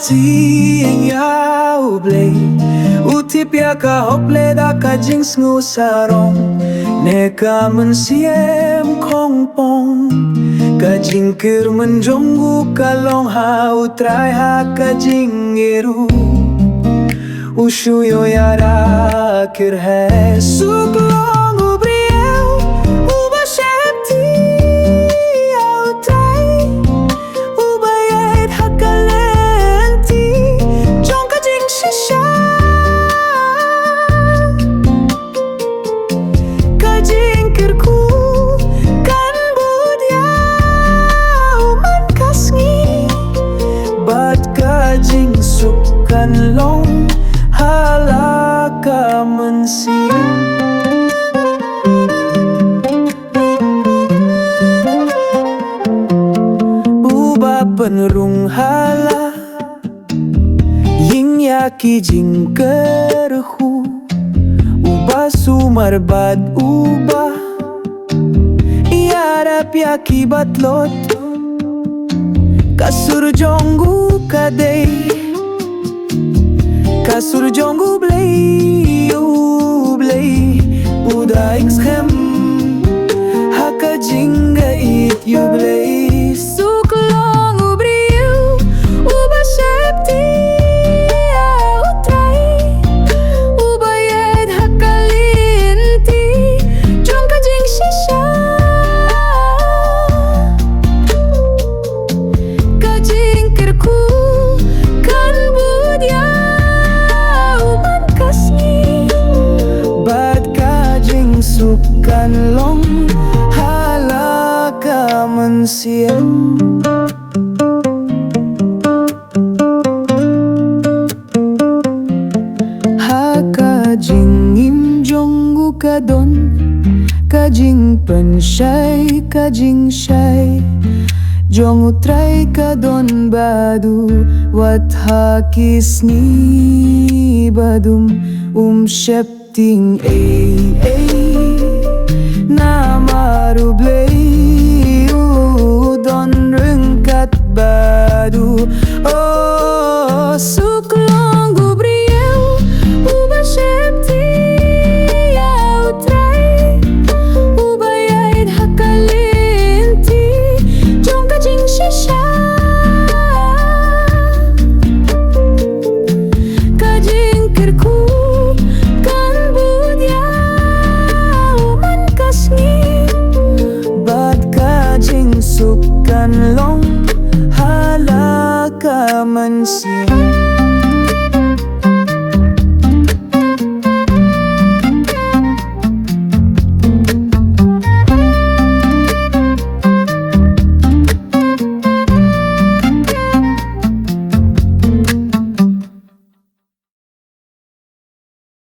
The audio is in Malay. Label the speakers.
Speaker 1: ti yau blei utipia ka hople da ka jings ngu sarong ne ka men siem kong pong ka jingkir men jonggu ka long ha utrai ha ka jingiru ushu yo yara kir hai suk long ubriel uba shepti autai uba yed hakalenti jong ka jing shisha ka jingkir ku kan budya uman kasngi bat ka jing sukan long halaka mensim uba penerung hala ying yaki jing kerhu uba sumar bad uba yarap yaki batlot kasur jonggu kadei kasur jonggu blei uda xhem haka jinga it you blei suk long ubriu uba shepti utrai uba yed hakalinti jong ka jing shisha ka jing kirku kan budya sukan long halaka mensiem haka jing im jonggu kadon kajing pensyai kajing syai jong utrai kadon badu wat hakisni badum shepting namaru blei udon rengkat badu oh suk long gubriel uba shepti utrai uba yed hakalinti jong ka jing shisha ka jing kirku sukan long halaka mensim